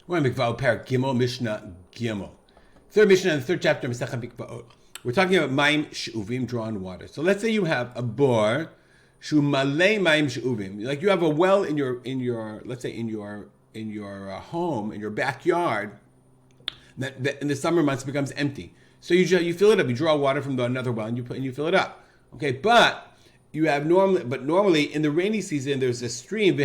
We're in Mikvaot Parak Gimel, Mishnah Gimel. Third Mishnah in the third chapter, Masechet Mikvaot. We're talking about Maim She'uvim, drawn water. So let's say you have a bor, Shu Malay Maim She'uvim. Like you have a well in your home, in your backyard, that in the summer months becomes empty. So you fill it up. You draw water from another well and you fill it up. Okay, but normally in the rainy season there's a stream.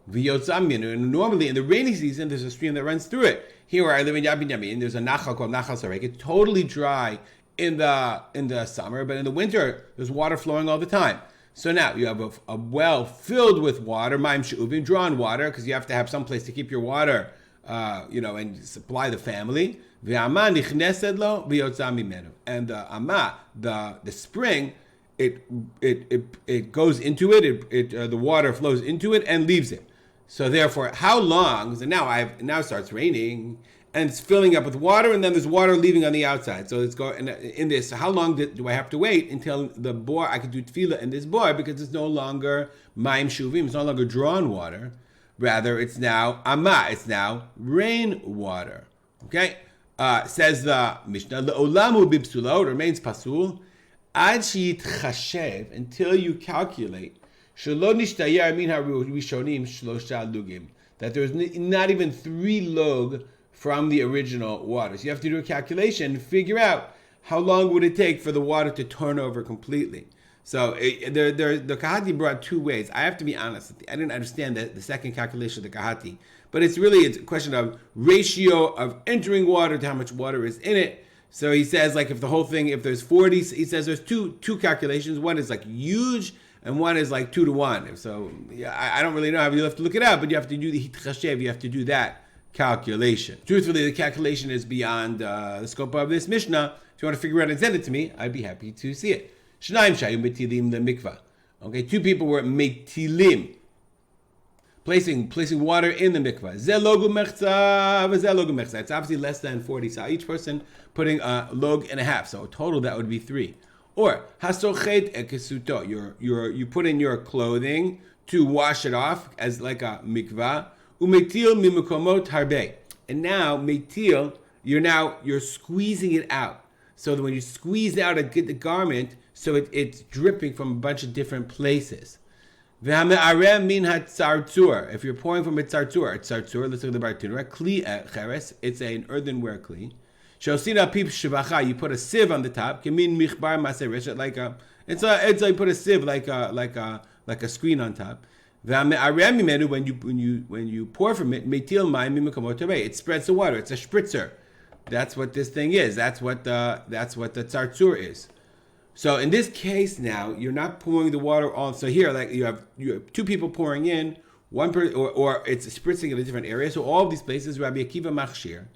And normally in the rainy season there's a stream that runs through it. Here where I live in Yabin Yami, and there's a nachal called Nachal Sarek. It's totally dry in the summer, but in the winter there's water flowing all the time. So now you have a well filled with water, Maim She'uvim, drawn water, because you have to have some place to keep your water, and supply the family. And the Ama, the spring, it goes into it. The water flows into it and leaves it. So therefore, how long? So now it starts raining and it's filling up with water, and then there's water leaving on the outside. So it's going in this. How long do I have to wait until the bor I can do tefillah in this bor, because it's no longer Maim Shuvim, it's no longer drawn water. Rather, it's now Ama, it's now rain water. Okay, says the Mishnah, Le'olamu bibsulo, it remains pasul ad she'yitchashev, until you calculate that there's not even 3 log from the original water. So you have to do a calculation and figure out how long would it take for the water to turn over completely. So the Kahati brought 2 ways. I have to be honest, I didn't understand the second calculation of the Kahati, but it's a question of ratio of entering water to how much water is in it. So he says, like, if there's 40, he says there's two calculations. One is like huge, and one is like 2 to 1. So I don't really know how, you have to look it up, but you have to do the hitchashev, you have to do that calculation. Truthfully, the calculation is beyond the scope of this Mishnah. If you want to figure it out and send it to me, I'd be happy to see it. Shnaim shayu metilim lemikvah. Okay, 2 people were metilim, placing water in the mikvah. Ze logu mechza, ze logu mechza. It's obviously less than 40 sa. Each person putting a log and a half. So total that would be 3. Or hasochet ekesuto. You put in your clothing to wash it off as like a mikvah. Umetil mimukomot harbe. And now metil, you're squeezing it out. So that when you squeeze out the garment, so it's dripping from a bunch of different places. If you're pouring from a tzartzur, let's look at the bartuna. Kli cheres, it's an earthenware kli. Shosina pip shivacha, you put a sieve on the top. Kemin michbar maser, it's like you put a sieve like a screen on top. When you pour from it, metil mayim mimakomot harbe, it spreads the water. It's a spritzer. That's what this thing is. That's what the tzartzur is. So in this case now, you're not pouring the water on. So here, like you have 2 people pouring in, one or it's spritzing in a different area. So all of these places, Rabbi Akiva machshir,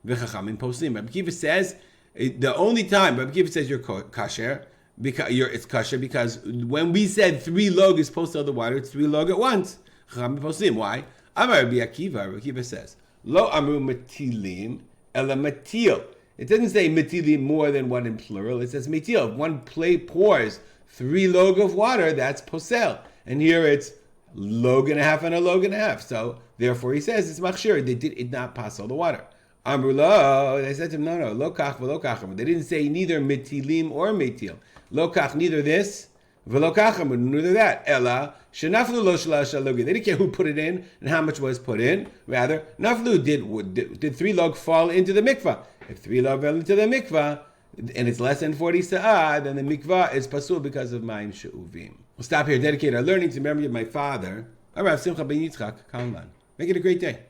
v'chachamim poslim. Rabbi Akiva says the only time Rabbi Akiva says you're kasher, it's kasher because when we said 3 log is supposed to the water, it's 3 log at once. Chachamim poslim. Why? Amar Rabbi Akiva says lo amru matilim ela matil. It doesn't say metilim more than one in plural. It says metil. If one plate pours 3 log of water, that's posel. And here it's log and a half and a log and a half. So therefore he says it's machshir. They did not pass all the water. Amru lo. They said to him, no, lo kach v'lo kach. They didn't say neither metilim or metil. Lo kach, neither this, v'lo kach, neither that. Ella shenaflu lo shalash logi. They didn't care who put it in and how much was put in. Rather, naflu did 3 log fall into the mikvah. If 3 log fell into the mikvah, and it's less than 40 sa'ah, then the mikvah is pasul because of Maim She'uvim. We'll stop here, dedicate our learning to the memory of my father, Rav Simcha ben Yitzchak Kalman. Make it a great day.